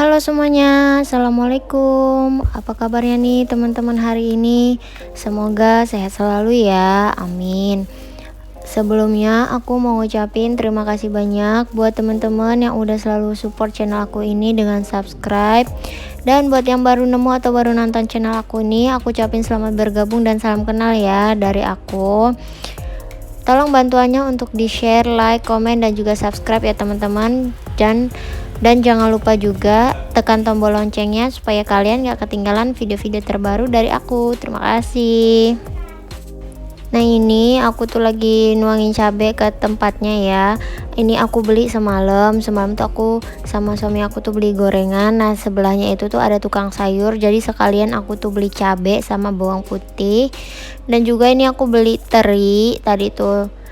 Halo semuanya, assalamualaikum. Apa kabarnya nih teman-teman hari ini? Semoga sehat selalu ya, amin. Sebelumnya aku mau ngucapin terima kasih banyak buat teman-teman yang udah selalu support channel aku ini dengan subscribe. Dan buat yang baru nemu atau baru nonton channel aku ini, aku ucapin selamat bergabung dan salam kenal ya dari aku. Tolong bantuannya untuk di share, like, komen, dan juga subscribe ya teman-teman. Dan jangan lupa juga tekan tombol loncengnya supaya kalian gak ketinggalan video-video terbaru dari aku. Terima kasih. Nah ini aku tuh lagi nuangin cabai ke tempatnya ya. Ini aku beli semalam tuh aku sama suami aku tuh beli gorengan. Nah sebelahnya itu tuh ada tukang sayur, jadi sekalian aku tuh beli cabai sama bawang putih. Dan juga ini aku beli teri tadi tuh.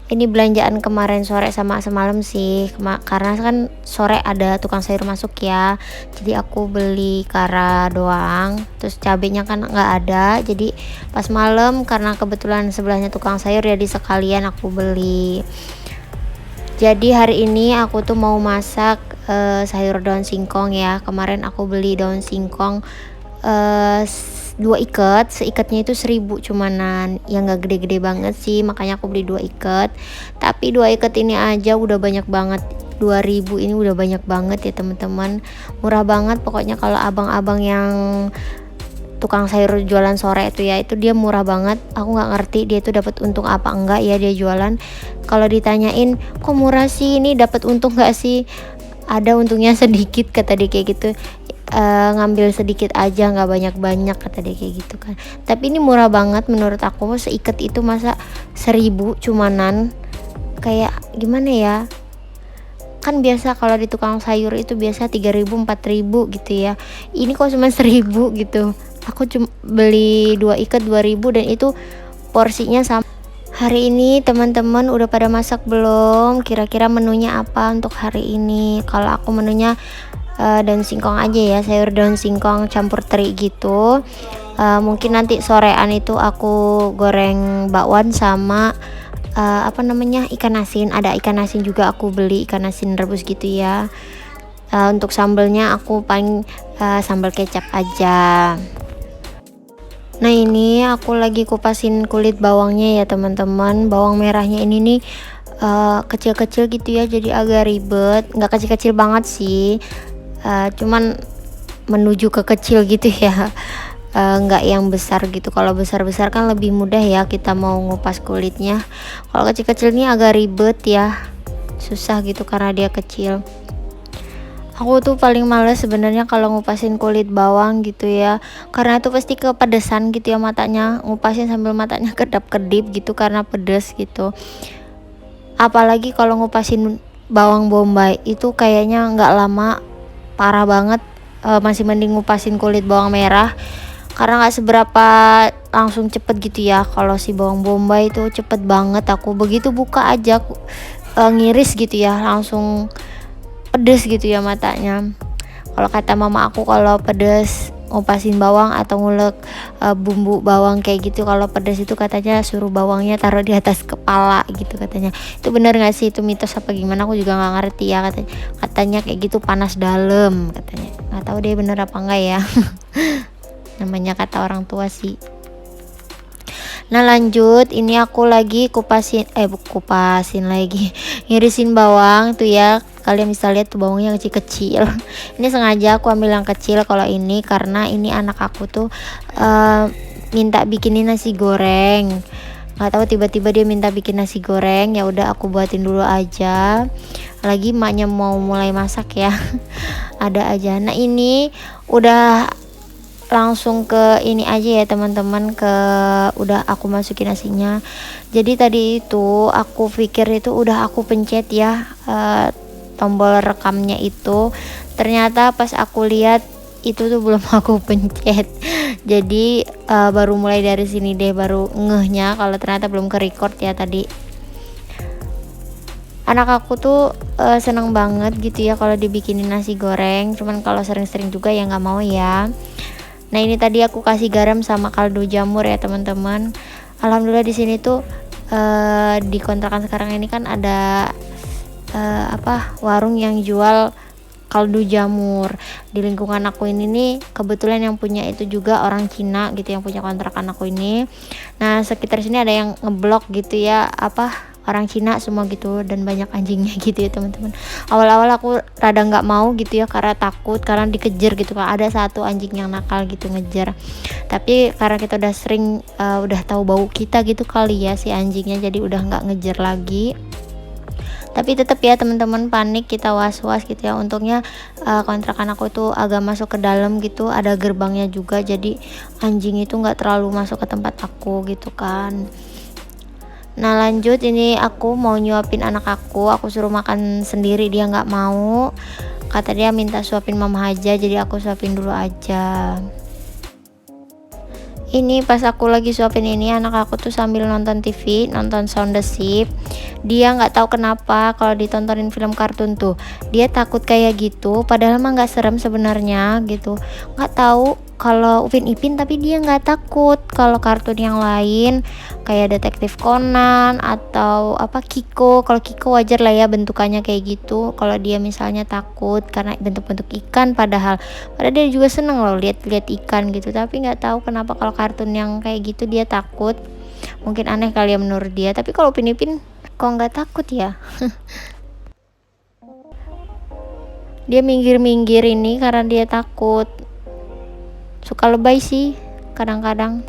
Ini belanjaan kemarin sore sama semalam sih, karena kan sore ada tukang sayur masuk ya, jadi aku beli kara doang, terus cabenya kan nggak ada, jadi pas malam karena kebetulan sebelahnya tukang sayur jadi sekalian aku beli. Jadi hari ini aku tuh mau masak sayur daun singkong ya. Kemarin aku beli daun singkong 2 ikat, seikatnya itu 1.000 cumanan, yang gak gede-gede banget sih, makanya aku beli 2 ikat. Tapi 2 ikat ini aja udah banyak banget, 2.000 ini udah banyak banget ya teman-teman, murah banget pokoknya. Kalau abang-abang yang tukang sayur jualan sore itu ya, itu dia murah banget. Aku nggak ngerti dia itu dapat untung apa enggak ya dia jualan. Kalau ditanyain kok murah sih, ini dapat untung nggak sih? Ada untungnya sedikit kata dia kayak gitu. Ngambil sedikit aja, nggak banyak-banyak kata dia kayak gitu kan. Tapi ini murah banget menurut aku, seikat itu masa 1.000 cumanan, kayak gimana ya, kan biasa kalau di tukang sayur itu biasa 3.000 4.000 gitu ya, ini kok cuma 1.000 gitu. Aku cuma beli 2 ikat 2.000 dan itu porsinya sama. Hari ini teman-teman udah pada masak belum? Kira-kira menunya apa untuk hari ini? Kalau aku menunya daun singkong aja ya, sayur daun singkong campur teri gitu. Mungkin nanti sorean itu aku goreng bakwan sama ikan asin. Ada ikan asin juga, aku beli ikan asin rebus gitu ya. Untuk sambelnya aku paling sambal kecap aja. Nah ini aku lagi kupasin kulit bawangnya ya teman-teman. Bawang merahnya ini nih kecil-kecil gitu ya, jadi agak ribet. Nggak kecil-kecil banget sih, cuman menuju ke kecil gitu ya, nggak yang besar gitu. Kalau besar-besar kan lebih mudah ya kita mau ngupas kulitnya. Kalau kecil-kecil ini agak ribet ya, susah gitu karena dia kecil. Aku tuh paling males sebenarnya kalau ngupasin kulit bawang gitu ya, karena itu pasti kepedesan gitu ya matanya, ngupasin sambil matanya kedap-kedip gitu karena pedes gitu. Apalagi kalau ngupasin bawang bombay itu kayaknya nggak lama, parah banget. Masih mending ngupasin kulit bawang merah karena nggak seberapa langsung cepet gitu ya. Kalau si bawang bombay itu cepet banget, aku begitu buka aja ngiris gitu ya langsung pedes gitu ya matanya. Kalau kata mama aku kalau pedes ngupasin bawang atau ngulek bumbu bawang kayak gitu, kalau pedes itu katanya suruh bawangnya taruh di atas kepala gitu katanya. Itu bener nggak sih, itu mitos apa gimana aku juga nggak ngerti ya, katanya kayak gitu panas dalam katanya. Nggak tahu deh bener apa enggak ya. Namanya kata orang tua sih. Nah lanjut, ini aku lagi kupasin lagi ngirisin bawang tuh ya. Kalian bisa lihat tuh bawangnya kecil-kecil. Ini sengaja aku ambil yang kecil kalau ini karena ini anak aku tuh minta bikinin nasi goreng. Nggak tahu tiba-tiba dia minta bikin nasi goreng, ya udah aku buatin dulu aja. Lagi emaknya mau mulai masak ya. Ada aja. Nah ini udah langsung ke ini aja ya teman-teman, udah aku masukin nasinya. Jadi tadi itu aku pikir itu udah aku pencet ya tombol rekamnya itu, ternyata pas aku lihat itu tuh belum aku pencet. Jadi baru mulai dari sini deh baru ngehnya kalau ternyata belum ke record ya tadi. Anak aku tuh seneng banget gitu ya kalau dibikinin nasi goreng, cuman kalau sering-sering juga ya nggak mau ya. Nah ini tadi aku kasih garam sama kaldu jamur ya teman-teman. Alhamdulillah di sini tuh di kontrakan sekarang ini kan ada warung yang jual kaldu jamur. Di lingkungan aku ini nih kebetulan yang punya itu juga orang Cina gitu, yang punya kontrakan aku ini. Nah sekitar sini ada yang ngeblok gitu ya, apa, orang Cina semua gitu, dan banyak anjingnya gitu ya teman-teman. Awal-awal aku rada nggak mau gitu ya, karena takut, karena dikejar gitu kan, ada satu anjing yang nakal gitu ngejar. Tapi karena kita udah sering udah tahu bau kita gitu kali ya si anjingnya, jadi udah nggak ngejar lagi. Tapi tetap ya teman-teman, panik, kita was-was gitu ya. Untungnya kontrakan aku tuh agak masuk ke dalam gitu, ada gerbangnya juga, jadi anjing itu nggak terlalu masuk ke tempat aku gitu kan. Nah lanjut, ini aku mau nyuapin anak aku suruh makan sendiri, dia nggak mau, kata dia minta suapin mama aja, jadi aku suapin dulu aja. Ini pas aku lagi suapin ini, anak aku tuh sambil nonton TV, nonton Sound the Ship. Dia nggak tahu kenapa kalau ditontonin film kartun tuh dia takut kayak gitu, padahal mah nggak serem sebenarnya gitu. Nggak tahu kalau Upin Ipin, tapi dia nggak takut. Kalau kartun yang lain kayak Detektif Conan atau apa Kiko, kalau Kiko wajar lah ya bentukannya kayak gitu. Kalau dia misalnya takut karena bentuk-bentuk ikan, padahal dia juga seneng loh lihat-lihat ikan gitu. Tapi nggak tahu kenapa kalau kartun yang kayak gitu dia takut. Mungkin aneh kali ya menurut dia. Tapi kalau Upin Ipin kok nggak takut ya? Dia minggir-minggir ini karena dia takut. Suka lebay sih kadang-kadang.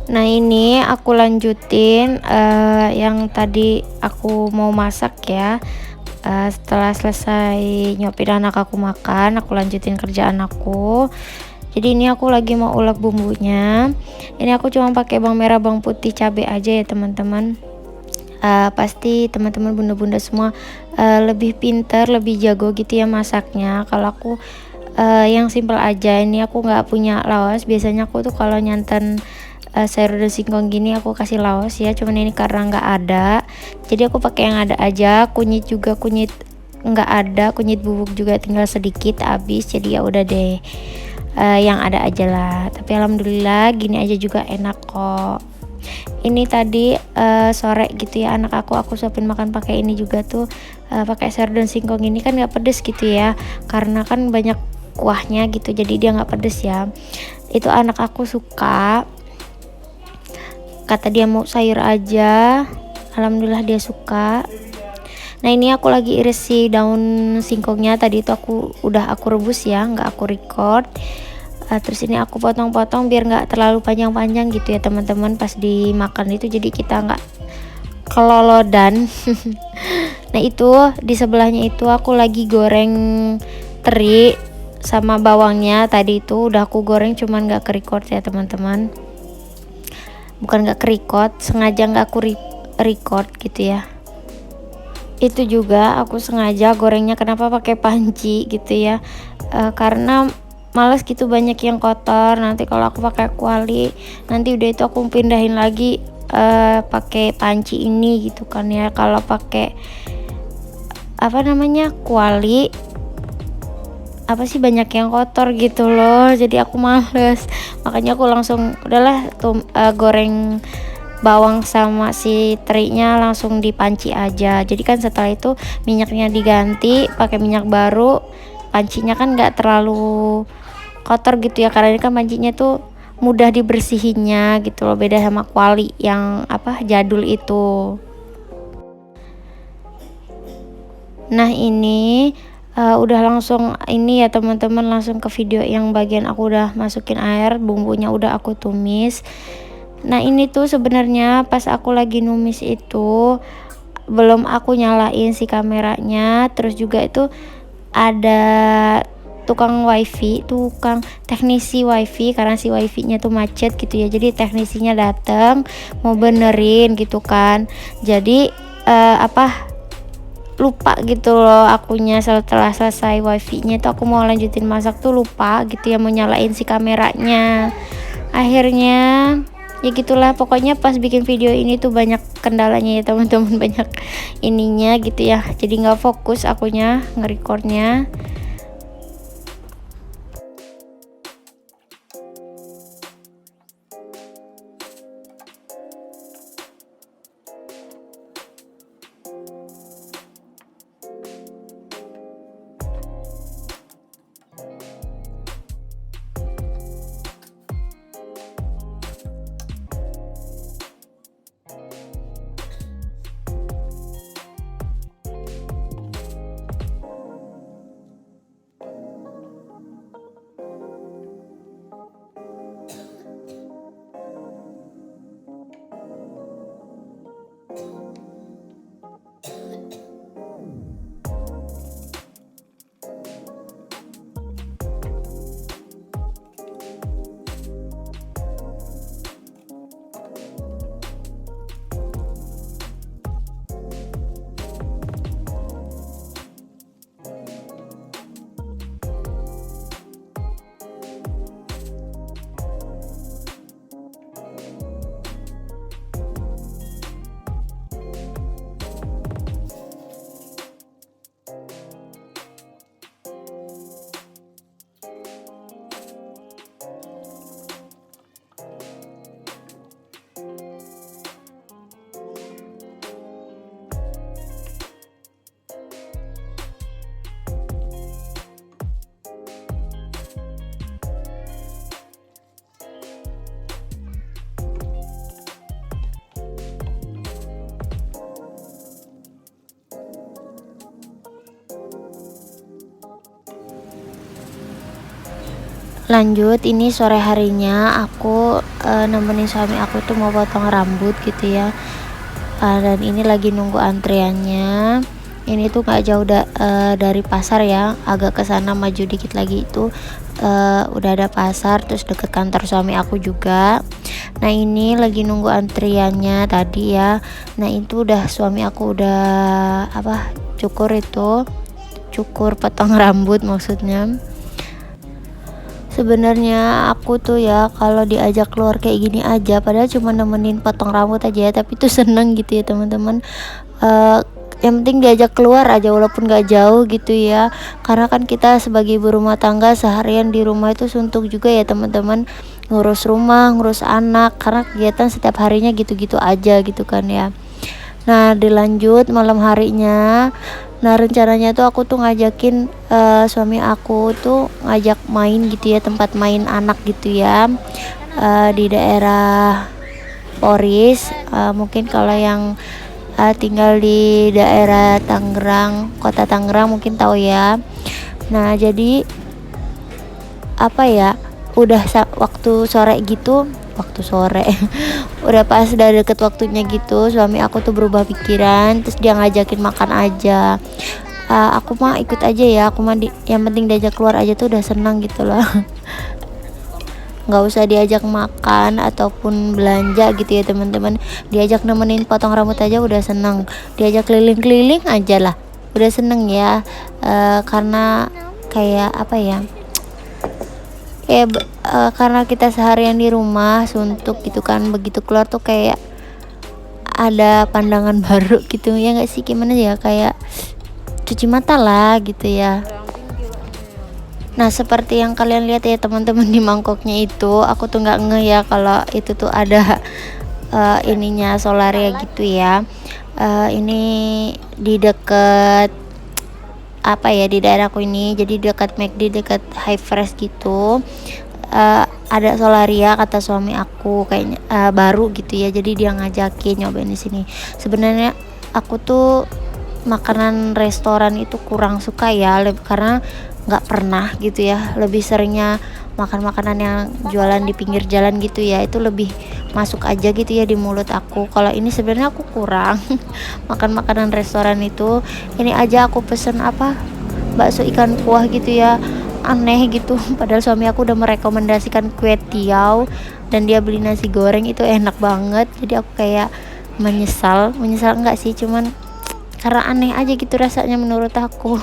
Nah ini aku lanjutin yang tadi aku mau masak ya. Setelah selesai nyopin anak aku makan, aku lanjutin kerjaan aku. Jadi ini aku lagi mau ulek bumbunya. Ini aku cuma pakai bawang merah, bawang putih, cabai aja ya teman-teman. Pasti teman-teman bunda-bunda semua lebih pintar, lebih jago gitu ya masaknya. Kalau aku yang simple aja. Ini aku nggak punya laos. Biasanya aku tuh kalau nyanten sayur dan singkong gini aku kasih laos ya, cuman ini karena nggak ada, jadi aku pakai yang ada aja. Kunyit juga, kunyit nggak ada, kunyit bubuk juga tinggal sedikit habis, jadi ya udah deh yang ada aja lah. Tapi alhamdulillah gini aja juga enak kok. Ini tadi sore gitu ya anak aku suapin makan pakai ini juga tuh, pakai sayur dan singkong ini kan nggak pedes gitu ya, karena kan banyak kuahnya gitu, jadi dia nggak pedes ya. Itu anak aku suka, kata dia mau sayur aja. Alhamdulillah dia suka. Nah ini aku lagi iris si daun singkongnya, tadi itu udah aku rebus ya, nggak aku record. Terus ini aku potong-potong biar nggak terlalu panjang-panjang gitu ya teman-teman pas dimakan itu, jadi kita nggak kelolodan. Nah itu di sebelahnya itu aku lagi goreng teri sama bawangnya, tadi itu udah aku goreng cuman nggak ke record ya teman-teman. Bukan nggak record, sengaja nggak aku record gitu ya. Itu juga aku sengaja gorengnya kenapa pakai panci gitu ya, karena males gitu banyak yang kotor. Nanti kalau aku pakai kuali, nanti udah itu aku pindahin lagi pakai panci ini gitu kan ya. Kalau pakai apa namanya kuali, apa sih banyak yang kotor gitu loh, jadi aku males. Makanya aku langsung udahlah goreng bawang sama si terinya langsung di panci aja. Jadi kan setelah itu minyaknya diganti pakai minyak baru, pancinya kan nggak terlalu kotor gitu ya, karena ini kan pancinya tuh mudah dibersihinnya gitu loh, beda sama kuali yang apa jadul itu. Nah ini udah langsung ini ya teman-teman, langsung ke video yang bagian aku udah masukin air, bumbunya udah aku tumis. Nah ini tuh sebenarnya pas aku lagi numis itu belum aku nyalain si kameranya. Terus juga itu ada tukang teknisi wifi, karena si wifi-nya tuh macet gitu ya, jadi teknisinya datang mau benerin gitu kan. Jadi lupa gitu loh akunya, setelah selesai wifi-nya itu aku mau lanjutin masak tuh lupa gitu ya mau nyalain si kameranya. Akhirnya ya gitulah, pokoknya pas bikin video ini tuh banyak kendalanya ya teman-teman, banyak ininya gitu ya, jadi nggak fokus akunya nge-recordnya. Lanjut, ini sore harinya aku nemenin suami aku tuh mau potong rambut gitu ya. Dan ini lagi nunggu antriannya. Ini tuh gak jauh dari pasar ya, agak ke sana maju dikit lagi itu udah ada pasar, terus deket kantor suami aku juga. Nah ini lagi nunggu antriannya tadi ya. Nah itu udah suami aku udah cukur potong rambut maksudnya. Sebenarnya aku tuh ya kalau diajak keluar kayak gini aja, padahal cuma nemenin potong rambut aja ya, tapi tuh seneng gitu ya teman-teman. Yang penting diajak keluar aja walaupun gak jauh gitu ya, karena kan kita sebagai ibu rumah tangga seharian di rumah itu suntuk juga ya teman-teman, ngurus rumah, ngurus anak, karena kegiatan setiap harinya gitu-gitu aja gitu kan ya. Nah dilanjut malam harinya. Nah rencananya tuh aku tuh ngajakin suami aku tuh ngajak main gitu ya, tempat main anak gitu ya, di daerah Poris. Mungkin kalau yang tinggal di daerah Tangerang, kota Tangerang mungkin tahu ya. Nah jadi udah waktu sore udah pas udah deket waktunya gitu, suami aku tuh berubah pikiran, terus dia ngajakin makan aja. Aku mah ikut aja ya, aku mah yang penting diajak keluar aja tuh udah senang gitu loh. Nggak usah diajak makan ataupun belanja gitu ya teman-teman, diajak nemenin potong rambut aja udah seneng, diajak keliling-keliling aja lah udah seneng ya. Karena kayak karena kita seharian di rumah suntuk gitu kan, begitu keluar tuh kayak ada pandangan baru gitu ya nggak sih, gimana ya, kayak cuci mata lah gitu ya. Nah seperti yang kalian lihat ya teman-teman, di mangkoknya itu aku tuh nggak ngeh ya kalau itu tuh ada ininya solaria gitu ya. Ini di deket di daerahku ini, jadi dekat McD, dekat High Fresh gitu. Ada solaria kata suami aku, kayaknya baru gitu ya, jadi dia ngajakin nyobain di sini. Sebenarnya aku tuh makanan restoran itu kurang suka ya, karena nggak pernah gitu ya, lebih seringnya makan makanan yang jualan di pinggir jalan gitu ya, itu lebih masuk aja gitu ya di mulut aku. Kalau ini sebenarnya aku kurang makan makanan restoran itu. Ini aja aku pesen apa, bakso ikan kuah gitu ya, aneh gitu padahal suami aku udah merekomendasikan kue tiaw dan dia beli nasi goreng itu enak banget. Jadi aku kayak menyesal enggak sih, cuman karena aneh aja gitu rasanya menurut aku.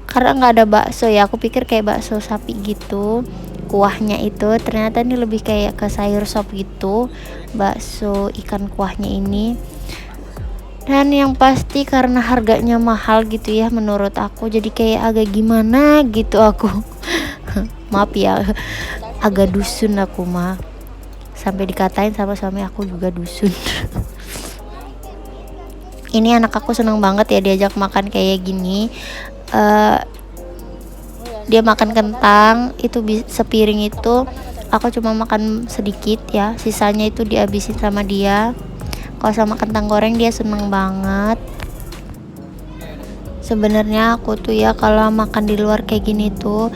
Karena nggak ada bakso ya, aku pikir kayak bakso sapi gitu kuahnya, itu ternyata ini lebih kayak ke sayur sop gitu bakso ikan kuahnya ini. Dan yang pasti karena harganya mahal gitu ya menurut aku, jadi kayak agak gimana gitu aku. Maaf ya, agak dusun aku mah, sampai dikatain sama suami aku juga dusun. Ini anak aku seneng banget ya diajak makan kayak gini. Dia makan kentang itu sepiring itu, aku cuma makan sedikit ya, sisanya itu dihabisin sama dia. Kalau sama kentang goreng dia seneng banget. Sebenarnya aku tuh ya kalau makan di luar kayak gini tuh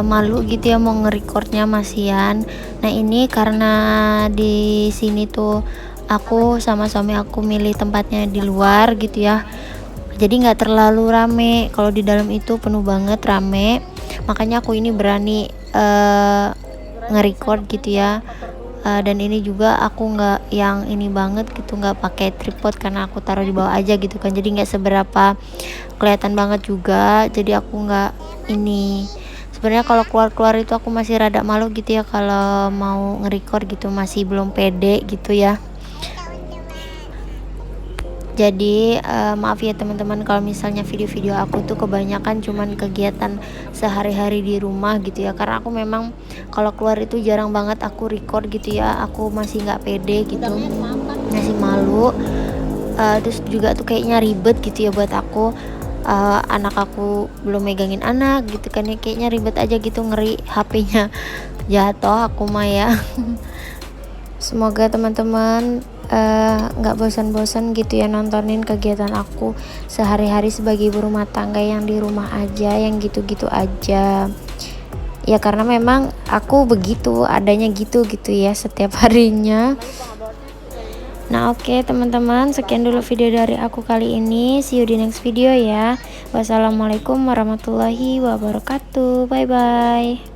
malu gitu ya mau nge-recordnya masian. Nah ini karena di sini tuh aku sama suami aku milih tempatnya di luar gitu ya, jadi nggak terlalu rame. Kalau di dalam itu penuh banget rame, makanya aku ini berani nge-record gitu ya. Dan ini juga aku nggak yang ini banget gitu, nggak pakai tripod karena aku taruh di bawah aja gitu kan, jadi nggak seberapa kelihatan banget juga. Jadi aku nggak ini, sebenarnya kalau keluar itu aku masih rada malu gitu ya kalau mau nge-record gitu, masih belum pede gitu ya. Jadi maaf ya teman-teman kalau misalnya video-video aku tuh kebanyakan cuman kegiatan sehari-hari di rumah gitu ya, karena aku memang kalau keluar itu jarang banget aku record gitu ya, aku masih nggak pede gitu, masih malu. Terus juga tuh kayaknya ribet gitu ya buat aku. Anak aku belum megangin anak gitu kan ya, kayaknya ribet aja gitu, ngeri HP-nya jatuh aku mah ya. Semoga teman-teman nggak bosan-bosan gitu ya nontonin kegiatan aku sehari-hari sebagai ibu rumah tangga yang di rumah aja, yang gitu-gitu aja ya, karena memang aku begitu adanya gitu ya setiap harinya. Nah oke teman-teman, sekian dulu video dari aku kali ini, see you di next video ya. Wassalamualaikum warahmatullahi wabarakatuh, bye bye.